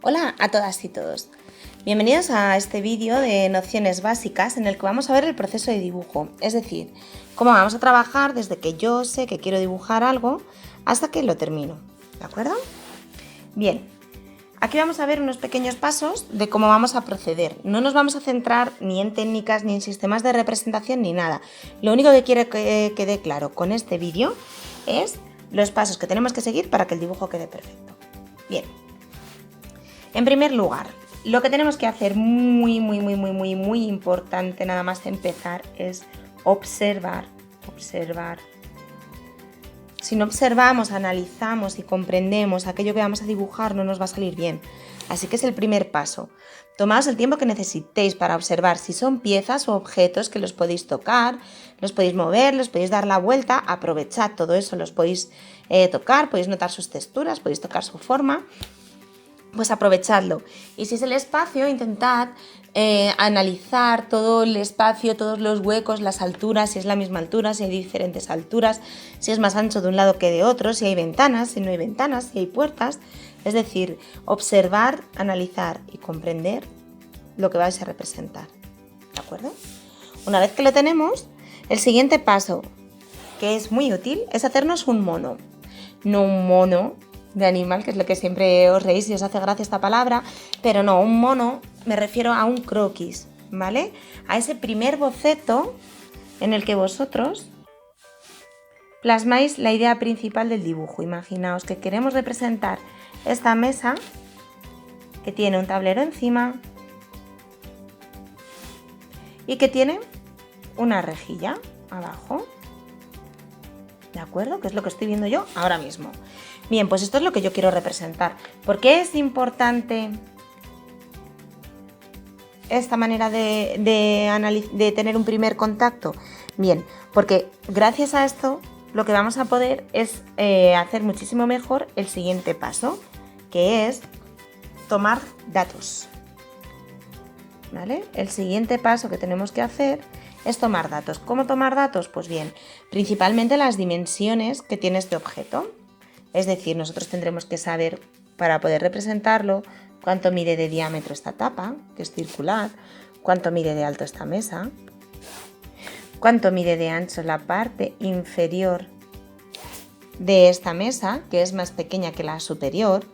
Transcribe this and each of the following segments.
Hola a todas y todos. Bienvenidos a este vídeo de nociones básicas en el que vamos a ver el proceso de dibujo, es decir, cómo vamos a trabajar desde que yo sé que quiero dibujar algo hasta que lo termino, ¿de acuerdo? Bien, aquí vamos a ver unos pequeños pasos de cómo vamos a proceder. No nos vamos a centrar ni en técnicas, ni en sistemas de representación, ni nada. Lo único que quiero que quede claro con este vídeo es los pasos que tenemos que seguir para que el dibujo quede perfecto. Bien. En primer lugar, lo que tenemos que hacer muy importante nada más empezar es observar. Si no observamos, analizamos y comprendemos aquello que vamos a dibujar, no nos va a salir bien. Así que es el primer paso. Tomaos el tiempo que necesitéis para observar si son piezas o objetos que los podéis tocar, los podéis mover, los podéis dar la vuelta, aprovechad todo eso, los podéis tocar, podéis notar sus texturas, podéis tocar su forma. Pues aprovechadlo. Y si es el espacio, intentad analizar todo el espacio, todos los huecos, las alturas, si es la misma altura, si hay diferentes alturas, si es más ancho de un lado que de otro, si hay ventanas, si no hay ventanas, si hay puertas. Es decir, observar, analizar y comprender lo que vais a representar. ¿De acuerdo? Una vez que lo tenemos, el siguiente paso, que es muy útil, es hacernos un mono. No un mono de animal, que es lo que siempre os reís y os hace gracia esta palabra, pero no, un mono me refiero a un croquis, ¿vale? A ese primer boceto en el que vosotros plasmáis la idea principal del dibujo. Imaginaos que queremos representar esta mesa que tiene un tablero encima y que tiene una rejilla abajo, ¿de acuerdo? Que es lo que estoy viendo yo ahora mismo. Bien, pues esto es lo que yo quiero representar. ¿Por qué es importante esta manera de tener un primer contacto? Bien, porque gracias a esto lo que vamos a poder es hacer muchísimo mejor el siguiente paso, que es tomar datos. ¿Vale? El siguiente paso que tenemos que hacer es tomar datos. ¿Cómo tomar datos? Pues bien, principalmente las dimensiones que tiene este objeto. Es decir, nosotros tendremos que saber, para poder representarlo, cuánto mide de diámetro esta tapa, que es circular, cuánto mide de alto esta mesa, cuánto mide de ancho la parte inferior de esta mesa, que es más pequeña que la superior,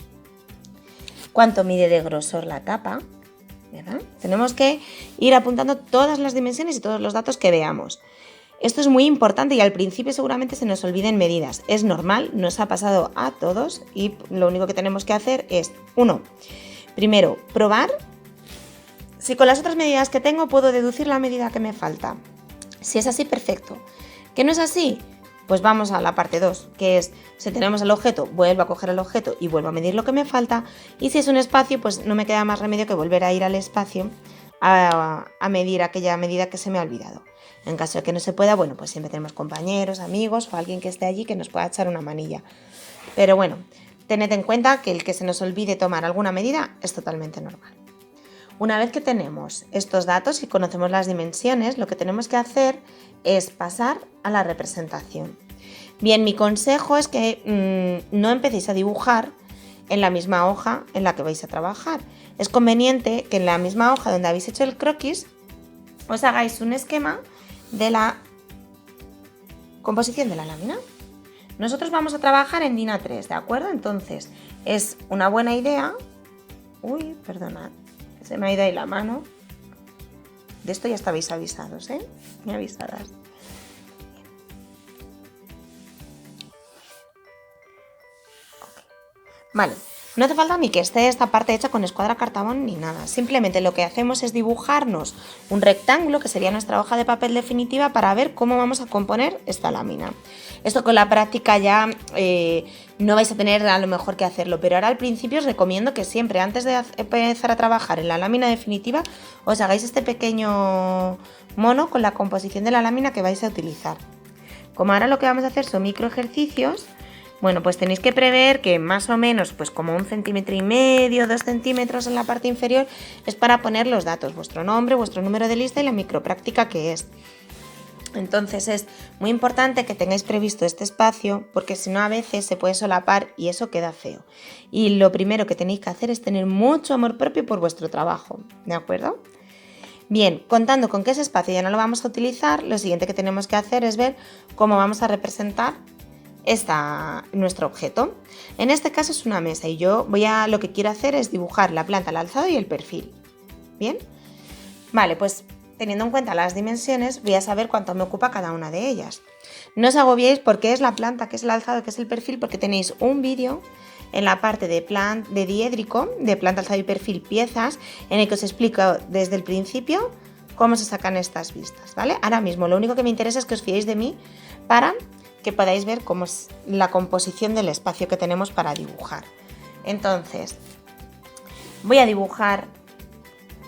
cuánto mide de grosor la tapa, ¿verdad? Tenemos que ir apuntando todas las dimensiones y todos los datos que veamos. Esto es muy importante y al principio seguramente se nos olviden medidas. Es normal, nos ha pasado a todos y lo único que tenemos que hacer es, primero, probar si con las otras medidas que tengo puedo deducir la medida que me falta. Si es así, perfecto. ¿Que no es así? Pues vamos a la parte 2, que es, si tenemos el objeto, vuelvo a coger el objeto y vuelvo a medir lo que me falta. Y si es un espacio, pues no me queda más remedio que volver a ir al espacio a medir aquella medida que se me ha olvidado. En caso de que no se pueda, bueno, pues siempre tenemos compañeros, amigos o alguien que esté allí que nos pueda echar una manilla. Pero bueno, tened en cuenta que el que se nos olvide tomar alguna medida es totalmente normal. Una vez que tenemos estos datos y conocemos las dimensiones, lo que tenemos que hacer es pasar a la representación. Bien, mi consejo es que no empecéis a dibujar en la misma hoja en la que vais a trabajar. Es conveniente que en la misma hoja donde habéis hecho el croquis os hagáis un esquema de la composición de la lámina. Nosotros vamos a trabajar en DIN A3, ¿de acuerdo? Entonces es una buena idea. Perdonad, se me ha ido ahí la mano. De esto ya estabais avisados, ¿eh? Ni avisadas. Vale, no hace falta ni que esté esta parte hecha con escuadra cartabón ni nada. Simplemente lo que hacemos es dibujarnos un rectángulo, que sería nuestra hoja de papel definitiva, para ver cómo vamos a componer esta lámina. Esto con la práctica ya no vais a tener a lo mejor que hacerlo, pero ahora al principio os recomiendo que siempre, antes de empezar a trabajar en la lámina definitiva, os hagáis este pequeño mono con la composición de la lámina que vais a utilizar. Como ahora lo que vamos a hacer son micro ejercicios, bueno, pues tenéis que prever que más o menos, pues como 1,5 centímetros, 2 centímetros en la parte inferior, es para poner los datos, vuestro nombre, vuestro número de lista y la micropráctica que es. Entonces es muy importante que tengáis previsto este espacio porque si no a veces se puede solapar y eso queda feo. Y lo primero que tenéis que hacer es tener mucho amor propio por vuestro trabajo, ¿de acuerdo? Bien, contando con que ese espacio ya no lo vamos a utilizar, lo siguiente que tenemos que hacer es ver cómo vamos a representar nuestro objeto. En este caso es una mesa y yo lo que quiero hacer es dibujar la planta, el alzado y el perfil. ¿Bien? Vale, pues teniendo en cuenta las dimensiones voy a saber cuánto me ocupa cada una de ellas. No os agobiéis porque es la planta, que es el alzado, que es el perfil, porque tenéis un vídeo en la parte de diédrico, de planta, alzado y perfil, piezas, en el que os explico desde el principio cómo se sacan estas vistas, ¿vale? Ahora mismo lo único que me interesa es que os fiéis de mí para que podáis ver cómo es la composición del espacio que tenemos para dibujar. Entonces, voy a dibujar,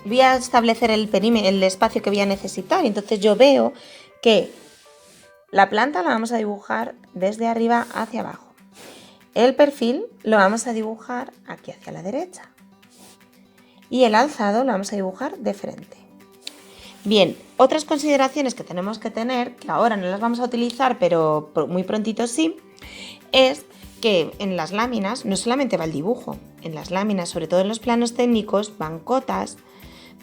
voy a establecer el perímetro, el espacio que voy a necesitar. Entonces yo veo que la planta la vamos a dibujar desde arriba hacia abajo. El perfil lo vamos a dibujar aquí hacia la derecha. Y el alzado lo vamos a dibujar de frente. Bien, otras consideraciones que tenemos que tener, que ahora no las vamos a utilizar, pero muy prontito sí, es que en las láminas no solamente va el dibujo. En las láminas, sobre todo en los planos técnicos, van cotas,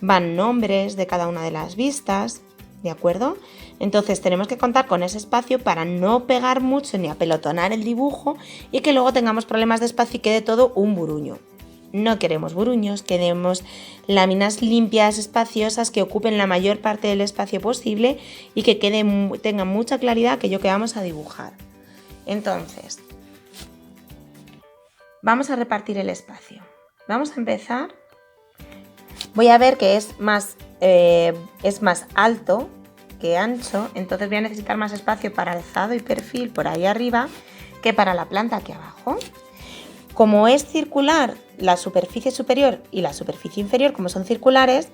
van nombres de cada una de las vistas, ¿de acuerdo? Entonces tenemos que contar con ese espacio para no pegar mucho ni apelotonar el dibujo y que luego tengamos problemas de espacio y quede todo un buruño. No queremos buruños, queremos láminas limpias, espaciosas, que ocupen la mayor parte del espacio posible y que tengan mucha claridad aquello que vamos a dibujar. Entonces, vamos a repartir el espacio. Vamos a empezar. Voy a ver que es más alto que ancho, entonces voy a necesitar más espacio para alzado y perfil por ahí arriba que para la planta aquí abajo. Como es circular, la superficie superior y la superficie inferior, como son circulares,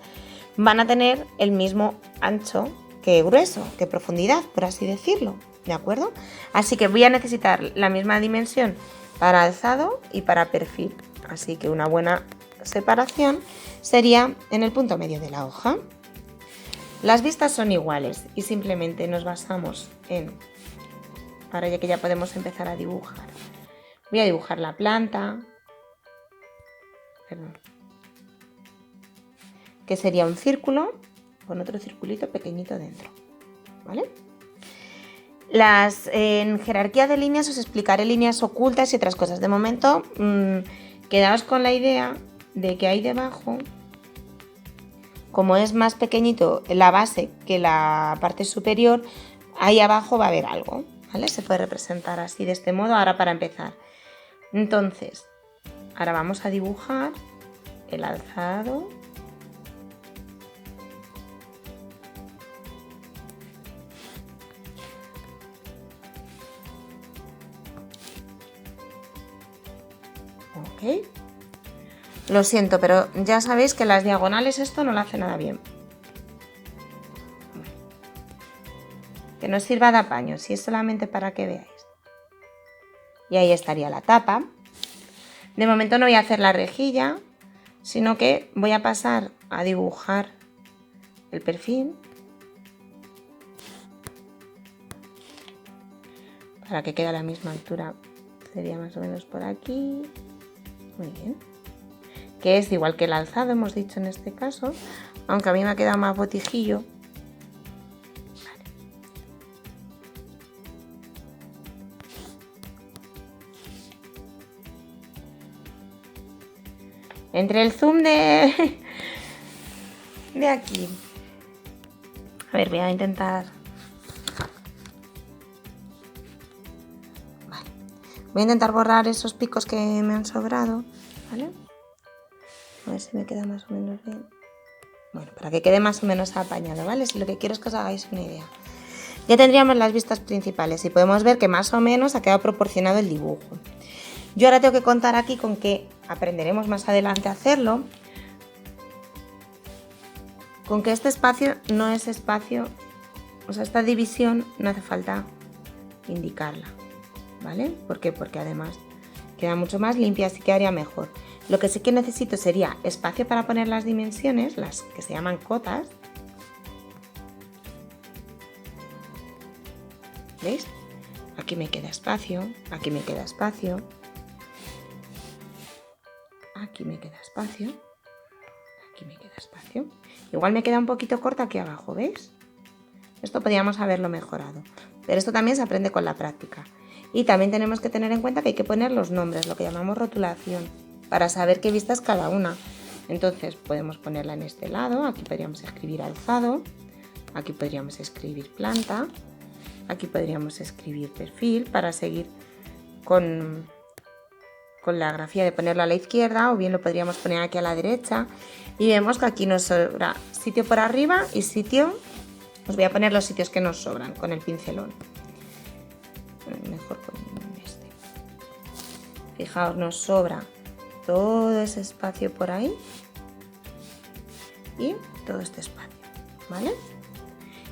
van a tener el mismo ancho que grueso, que profundidad, por así decirlo, ¿de acuerdo? Así que voy a necesitar la misma dimensión para alzado y para perfil, así que una buena separación sería en el punto medio de la hoja. Las vistas son iguales y simplemente nos basamos en, ahora ya que ya podemos empezar a dibujar, voy a dibujar la planta, que sería un círculo con otro circulito pequeñito dentro, ¿vale? En jerarquía de líneas os explicaré líneas ocultas y otras cosas. De momento, quedaos con la idea de que ahí debajo, como es más pequeñito la base que la parte superior, ahí abajo va a haber algo, ¿vale? Se puede representar así de este modo ahora para empezar. Entonces, ahora vamos a dibujar el alzado. Ok. Lo siento, pero ya sabéis que las diagonales esto no lo hace nada bien. Que no sirva de apaño, si es solamente para que veáis. Y ahí estaría la tapa. De momento no voy a hacer la rejilla, sino que voy a pasar a dibujar el perfil para que quede a la misma altura. Sería más o menos por aquí. Muy bien. Que es igual que el alzado, hemos dicho en este caso, aunque a mí me ha quedado más botijillo. Vale. Entre el zoom de aquí. A ver, voy a intentar. Vale. Voy a intentar borrar esos picos que me han sobrado, ¿vale? A ver si me queda más o menos bien. Bueno, para que quede más o menos apañado, ¿vale? Si lo que quiero es que os hagáis una idea. Ya tendríamos las vistas principales y podemos ver que más o menos ha quedado proporcionado el dibujo. Yo ahora tengo que contar aquí con que aprenderemos más adelante a hacerlo. Con que este espacio no es espacio, o sea, esta división no hace falta indicarla, ¿vale? ¿Por qué? Porque además queda mucho más limpia, así quedaría mejor. Lo que sí que necesito sería espacio para poner las dimensiones, las que se llaman cotas. ¿Veis? Aquí me queda espacio, aquí me queda espacio, aquí me queda espacio, aquí me queda espacio. Igual me queda un poquito corta aquí abajo, ¿veis? Esto podríamos haberlo mejorado, pero esto también se aprende con la práctica. Y también tenemos que tener en cuenta que hay que poner los nombres, lo que llamamos rotulación, para saber qué vista es cada una. Entonces podemos ponerla en este lado, aquí podríamos escribir alzado, aquí podríamos escribir planta, aquí podríamos escribir perfil para seguir con la grafía de ponerlo a la izquierda, o bien lo podríamos poner aquí a la derecha. Y vemos que aquí nos sobra sitio por arriba y sitio. Os voy a poner los sitios que nos sobran con el pincelón. Mejor con este. Fijaos, nos sobra todo ese espacio por ahí y todo este espacio, ¿vale?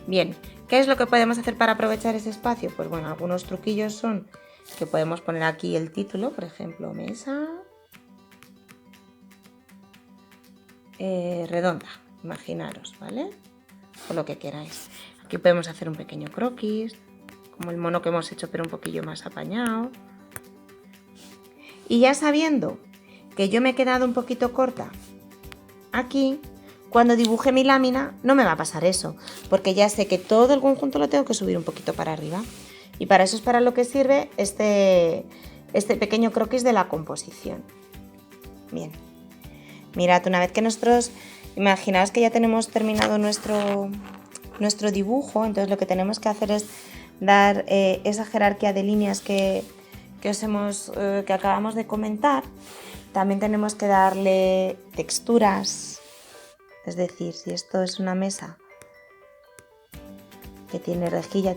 Bien, ¿qué es lo que podemos hacer para aprovechar ese espacio? Pues bueno, algunos truquillos son que podemos poner aquí el título, por ejemplo, mesa redonda, imaginaros, ¿vale? O lo que queráis. Aquí podemos hacer un pequeño croquis, como el mono que hemos hecho, pero un poquillo más apañado. Y ya sabiendo que yo me he quedado un poquito corta aquí, cuando dibuje mi lámina no me va a pasar eso, porque ya sé que todo el conjunto lo tengo que subir un poquito para arriba. Y para eso es para lo que sirve este pequeño croquis de la composición. Bien, mirad, una vez que nosotros, imaginaos que ya tenemos terminado nuestro dibujo, entonces lo que tenemos que hacer es dar esa jerarquía de líneas que acabamos de comentar. También tenemos que darle texturas, es decir, si esto es una mesa que tiene rejilla,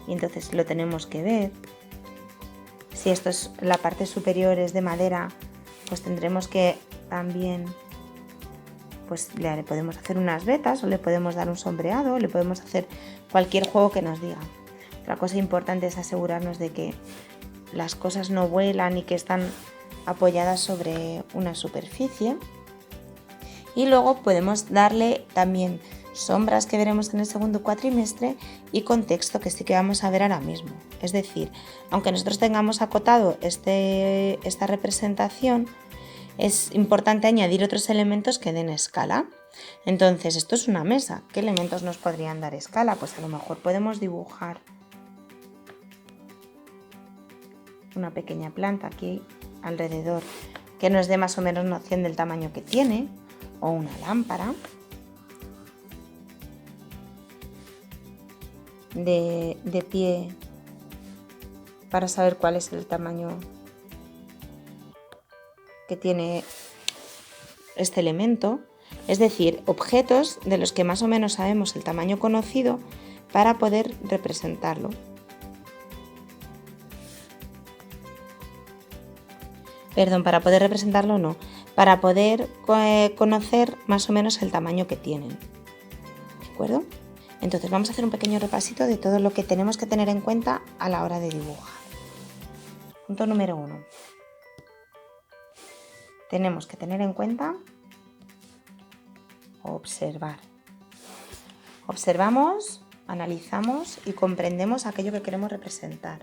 y entonces lo tenemos que ver. Si esto es la parte superior es de madera, pues tendremos que también, pues le podemos hacer unas vetas, o le podemos dar un sombreado, o le podemos hacer cualquier juego que nos diga. Otra cosa importante es asegurarnos de que las cosas no vuelan y que están apoyadas sobre una superficie. Y luego podemos darle también sombras que veremos en el segundo cuatrimestre y contexto que sí que vamos a ver ahora mismo. Es decir, aunque nosotros tengamos acotado esta representación, es importante añadir otros elementos que den escala. Entonces, esto es una mesa. ¿Qué elementos nos podrían dar escala? Pues a lo mejor podemos dibujar una pequeña planta aquí alrededor que nos dé más o menos noción del tamaño que tiene, o una lámpara de pie para saber cuál es el tamaño que tiene este elemento. Es decir, objetos de los que más o menos sabemos el tamaño conocido para poder representarlo. Perdón, para poder representarlo no, para poder conocer más o menos el tamaño que tienen. ¿De acuerdo? Entonces vamos a hacer un pequeño repasito de todo lo que tenemos que tener en cuenta a la hora de dibujar. Punto número 1. Tenemos que tener en cuenta observar. Observamos, analizamos y comprendemos aquello que queremos representar.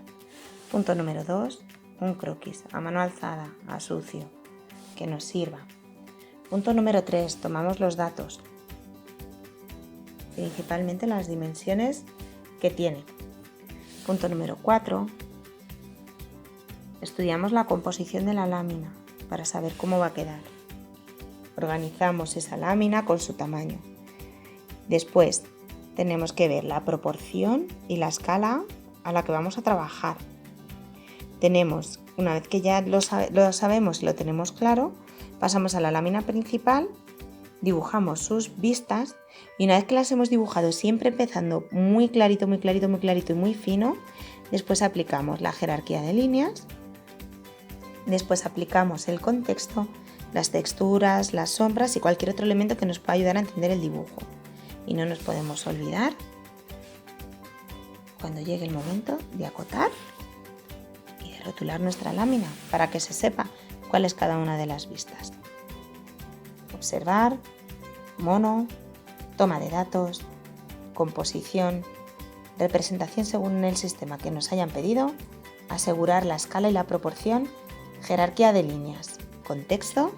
Punto número 2. Un croquis a mano alzada, a sucio, que nos sirva. Punto número 3. Tomamos los datos, principalmente las dimensiones que tiene. Punto número 4. Estudiamos la composición de la lámina para saber cómo va a quedar. Organizamos esa lámina con su tamaño. Después tenemos que ver la proporción y la escala a la que vamos a trabajar. Tenemos, una vez que ya lo sabemos y lo tenemos claro, pasamos a la lámina principal, dibujamos sus vistas y una vez que las hemos dibujado, siempre empezando muy clarito, muy clarito, muy clarito y muy fino, después aplicamos la jerarquía de líneas, después aplicamos el contexto, las texturas, las sombras y cualquier otro elemento que nos pueda ayudar a entender el dibujo. Y no nos podemos olvidar, cuando llegue el momento, de acotar y de rotular nuestra lámina para que se sepa cuál es cada una de las vistas. Observar, mono, toma de datos, composición representación según el sistema que nos hayan pedido, asegurar la escala y la proporción, jerarquía de líneas, contexto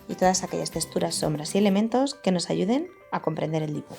y todas aquellas texturas, sombras y elementos que nos ayuden a comprender el dibujo.